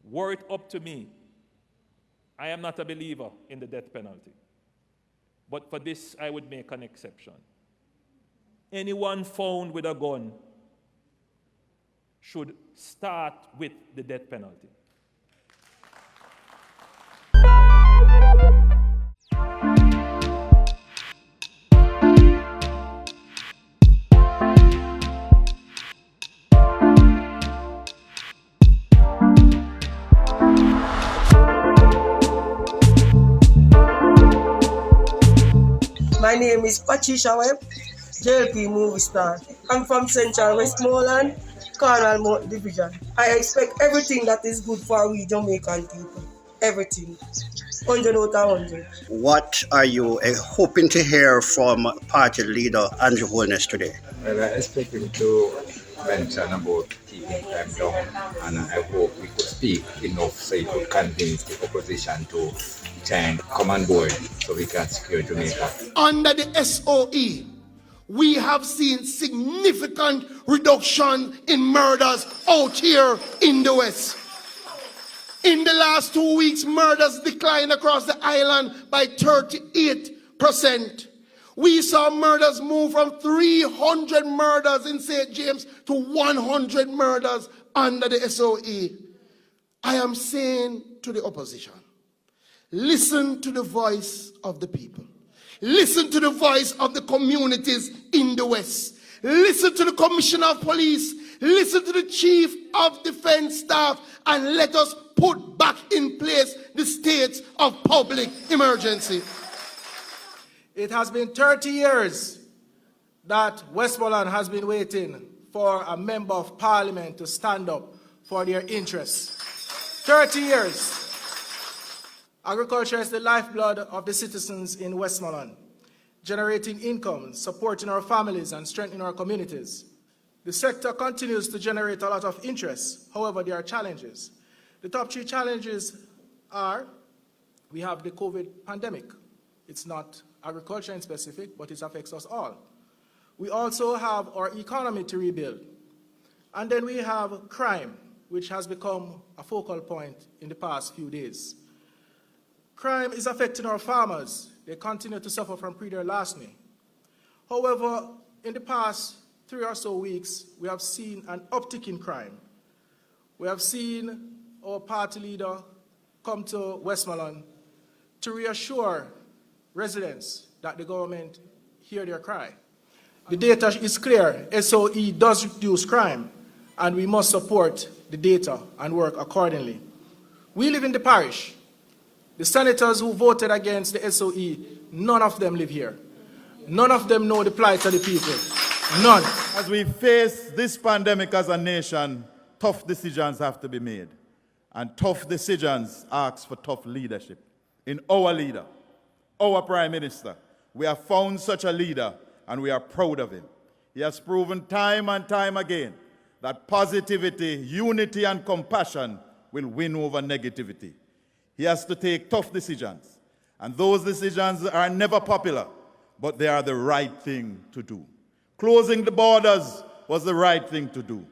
were it up to me, I am not a believer in the death penalty. But for this, I would make an exception. Anyone found with a gun should start with the death penalty. My name is Patricia Webb, JLP movie star. I'm from Central Westmoreland, Cornwall Mountain Division. I expect everything that is good for we Jamaican people. Everything. 100 out of 100. What are you hoping to hear from party leader Andrew Holness today? Well, I expect him to mention about keeping crime down, and I hope we could speak enough so he could convince the opposition to come on board so we can secure Jamaica. Under the SOE, we have seen significant reduction in murders out here in the West. In the last 2 weeks, murders declined across the island by 38%. We saw murders move from 300 murders in St. James to 100 murders under the SOE. I am saying to the opposition, listen to the voice of the people. Listen to the voice of the communities in the West. Listen to the Commissioner of Police. Listen to the Chief of Defense Staff, and let us put back in place the state of public emergency. It has been 30 years that Westmoreland has been waiting for a member of parliament to stand up for their interests. 30 years. Agriculture is the lifeblood of the citizens in Westmoreland, generating income, supporting our families, and strengthening our communities. The sector continues to generate a lot of interest. However, there are challenges. The top 3 challenges are, we have the COVID pandemic. It's not agriculture in specific, but it affects us all. We also have our economy to rebuild. And then we have crime, which has become a focal point in the past few days. Crime is affecting our farmers. They continue to suffer from predatory larceny. However, in the past 3 or so weeks, we have seen an uptick in crime. We have seen our party leader come to Westmoreland to reassure residents that the government hear their cry. The data is clear. SOE does reduce crime, and we must support the data and work accordingly. We live in the parish. The senators who voted against the SOE, none of them live here. None of them know the plight of the people. None. As we face this pandemic as a nation, tough decisions have to be made. And tough decisions ask for tough leadership. In our leader, our Prime Minister, we have found such a leader, and we are proud of him. He has proven time and time again that positivity, unity, and compassion will win over negativity. He has to take tough decisions, and those decisions are never popular, but they are the right thing to do. Closing the borders was the right thing to do.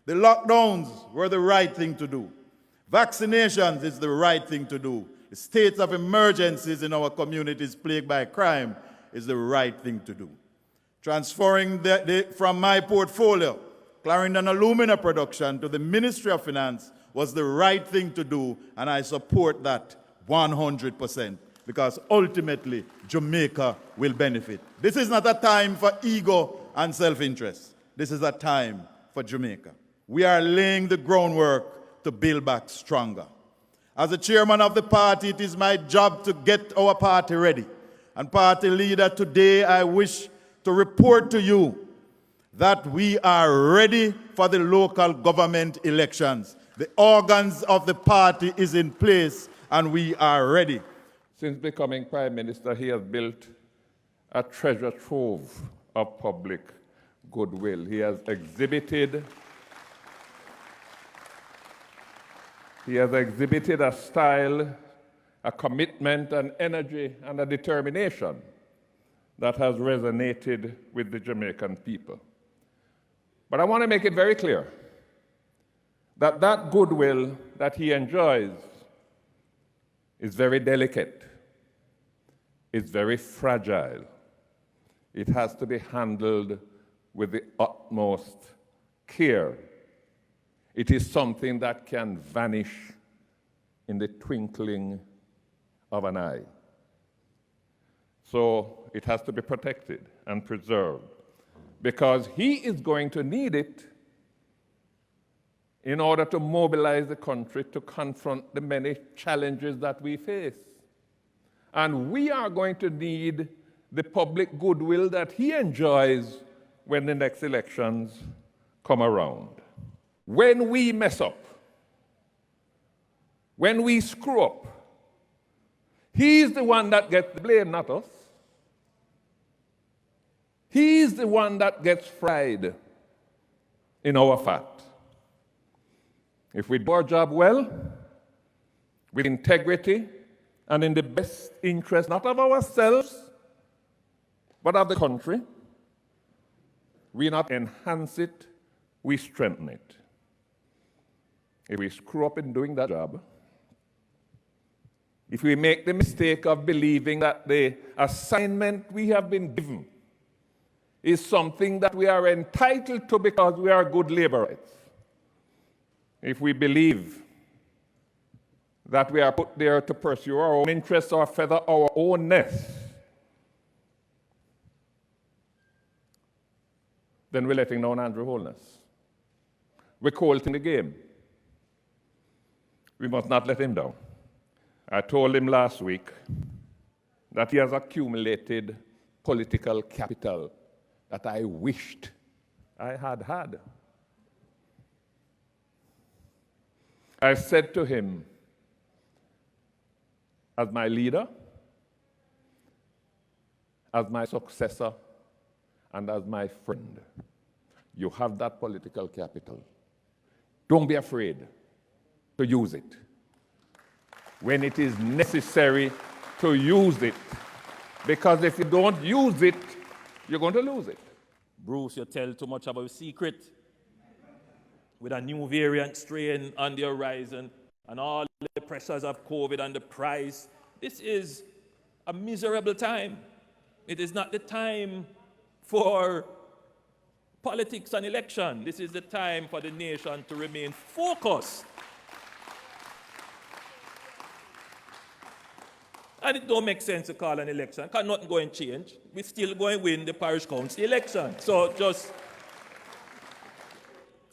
The lockdowns were the right thing to do. Vaccinations is the right thing to do. The states of emergencies in our communities plagued by crime is the right thing to do. Transferring from my portfolio, Clarendon Alumina production, to the Ministry of Finance was the right thing to do, and I support that 100%, because ultimately Jamaica will benefit. This is not a time for ego and self-interest. This is a time for Jamaica. We are laying the groundwork to build back stronger. As the chairman of the party, it is my job to get our party ready. And party leader, today I wish to report to you that we are ready for the local government elections. The organs of the party is in place, and we are ready. Since becoming Prime Minister, he has built a treasure trove of public goodwill. He has exhibited a style, a commitment, an energy, and a determination that has resonated with the Jamaican people. But I want to make it very clear, that goodwill that he enjoys is very delicate, it's very fragile. It has to be handled with the utmost care. It is something that can vanish in the twinkling of an eye. So it has to be protected and preserved, because he is going to need it in order to mobilize the country to confront the many challenges that we face. And we are going to need the public goodwill that he enjoys when the next elections come around. When we mess up, when we screw up, he's the one that gets the blame, not us. He's the one that gets fried in our fat. If we do our job well, with integrity, and in the best interest, not of ourselves, but of the country, we not enhance it, we strengthen it. If we screw up in doing that job, if we make the mistake of believing that the assignment we have been given is something that we are entitled to because we are good laborers, if we believe that we are put there to pursue our own interests or feather our own nest, then we're letting down Andrew Holness. We're cold in the game. We must not let him down. I told him last week that he has accumulated political capital that I wished I had had. I said to him, as my leader, as my successor, and as my friend, you have that political capital. Don't be afraid to use it. When it is necessary to use it. Because if you don't use it, you're going to lose it. Bruce, you tell too much about a secret. With a new variant strain on the horizon and all the pressures of COVID and the price, this is a miserable time. It is not the time for politics and election. This is the time for the nation to remain focused. And it don't make sense to call an election because nothing going to change. We're still going to win the parish council election. So just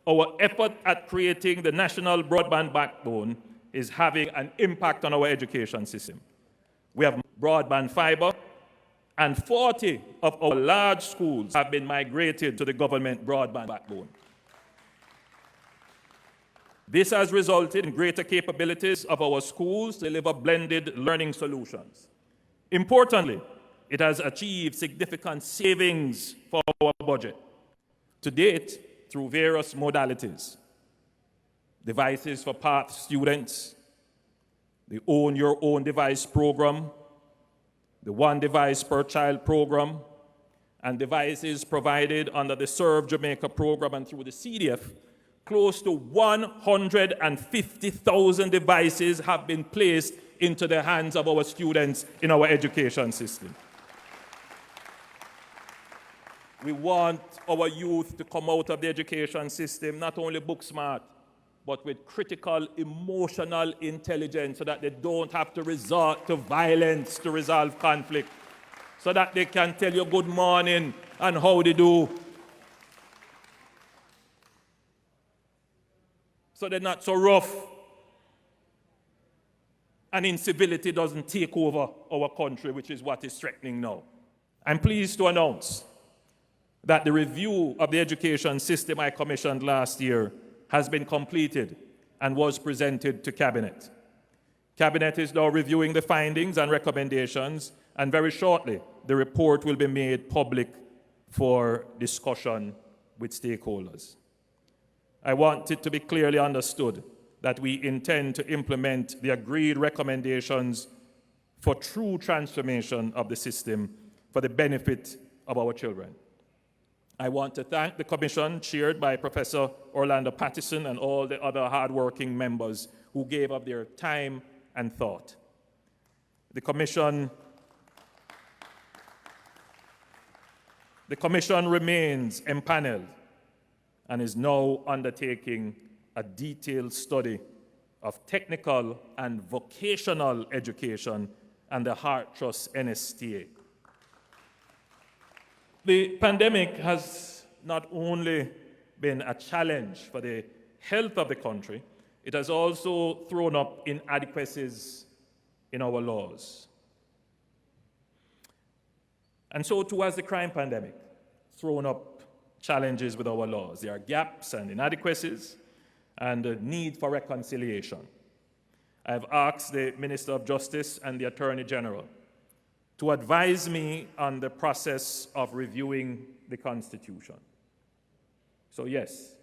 our effort at creating the national broadband backbone is having an impact on our education system. We have broadband fiber, and 40 of our large schools have been migrated to the government broadband backbone. This has resulted in greater capabilities of our schools to deliver blended learning solutions. Importantly, it has achieved significant savings for our budget. To date, through various modalities, devices for PATH students, the Own Your Own Device program, the One Device Per Child program, and devices provided under the Serve Jamaica program and through the CDF, close to 150,000 devices have been placed into the hands of our students in our education system. We want our youth to come out of the education system not only book smart, but with critical emotional intelligence so that they don't have to resort to violence to resolve conflict, so that they can tell you good morning and how they do. So they're not so rough and incivility doesn't take over our country, which is what is threatening now. I'm pleased to announce that the review of the education system I commissioned last year has been completed and was presented to Cabinet. Cabinet is now reviewing the findings and recommendations, and very shortly the report will be made public for discussion with stakeholders. I want it to be clearly understood that we intend to implement the agreed recommendations for true transformation of the system for the benefit of our children. I want to thank the Commission chaired by Professor Orlando Pattison and all the other hardworking members who gave up their time and thought. The Commission remains empaneled and is now undertaking a detailed study of technical and vocational education and the Heart Trust NSTA. The pandemic has not only been a challenge for the health of the country, it has also thrown up inadequacies in our laws. And so too has the crime pandemic thrown up challenges with our laws. There are gaps and inadequacies and a need for reconciliation. I have asked the Minister of Justice and the Attorney General to advise me on the process of reviewing the Constitution. So yes,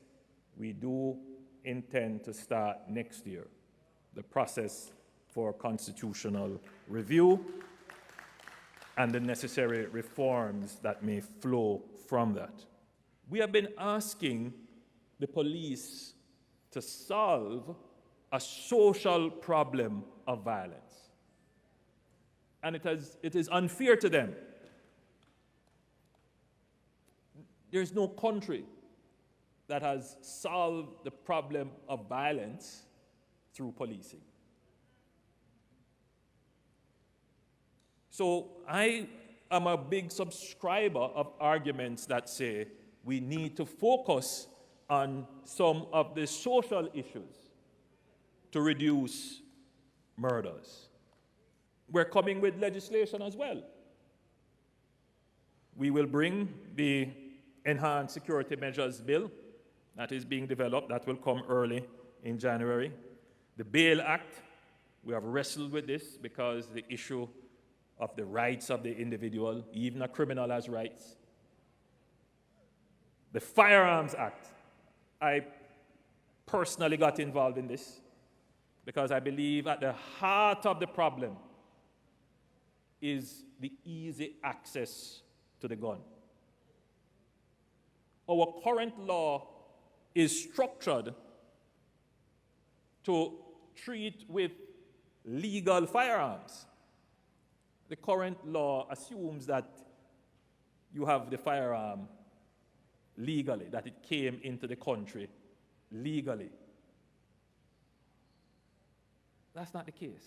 we do intend to start next year the process for constitutional review and the necessary reforms that may flow from that. We have been asking the police to solve a social problem of violence. And it is unfair to them. There's no country that has solved the problem of violence through policing. So I am a big subscriber of arguments that say we need to focus on some of the social issues to reduce murders. We're coming with legislation as well. We will bring the Enhanced Security Measures Bill that is being developed. That will come early in January. The Bail Act, we have wrestled with this because the issue of the rights of the individual, even a criminal has rights. The Firearms Act, I personally got involved in this because I believe at the heart of the problem is the easy access to the gun. Our current law is structured to treat with legal firearms. The current law assumes that you have the firearm legally, that it came into the country legally. That's not the case.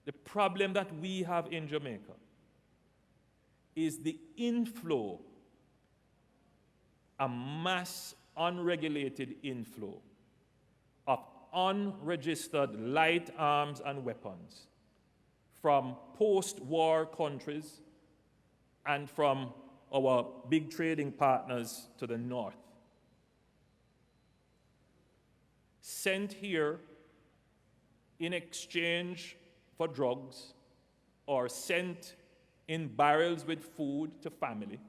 The problem that we have in Jamaica is the inflow, a mass unregulated inflow of unregistered light arms and weapons from post-war countries and from our big trading partners to the north. Sent here in exchange for drugs or sent in barrels with food to family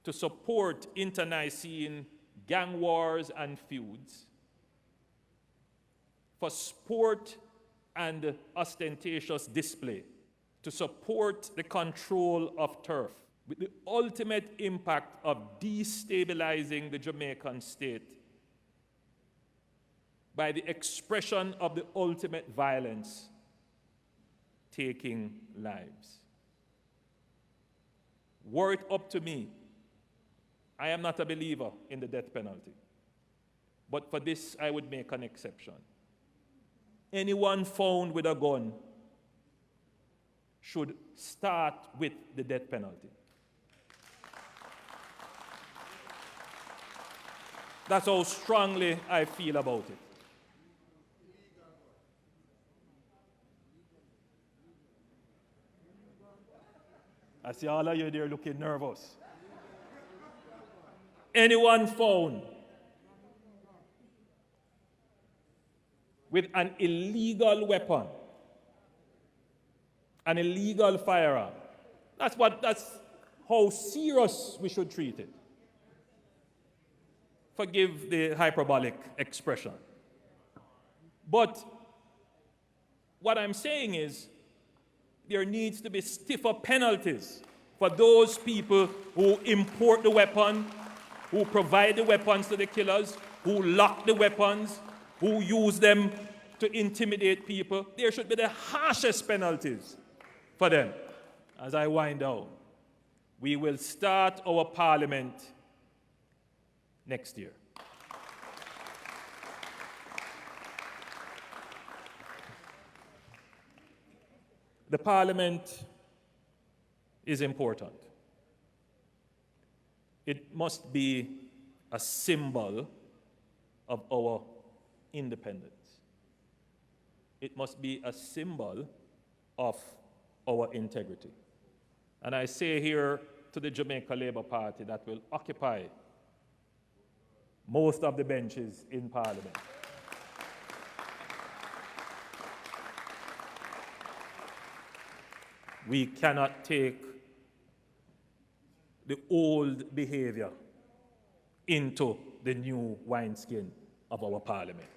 to support internecine gang wars and feuds, for sport and ostentatious display, to support the control of turf, with the ultimate impact of destabilizing the Jamaican state by the expression of the ultimate violence, taking lives. Were it up to me, I am not a believer in the death penalty, but for this I would make an exception. Anyone found with a gun should start with the death penalty. That's how strongly I feel about it. I see all of you there looking nervous. Anyone found with an illegal weapon, an illegal firearm, that's how serious we should treat it. Forgive the hyperbolic expression. But what I'm saying is there needs to be stiffer penalties for those people who import the weapon, who provide the weapons to the killers, who lock the weapons, who use them to intimidate people. There should be the harshest penalties for them. As I wind down, we will start our parliament next year. The parliament is important. It must be a symbol of our independence. It must be a symbol of our integrity. And I say here to the Jamaica Labour Party that will occupy most of the benches in Parliament. We cannot take the old behavior into the new wineskin of our Parliament.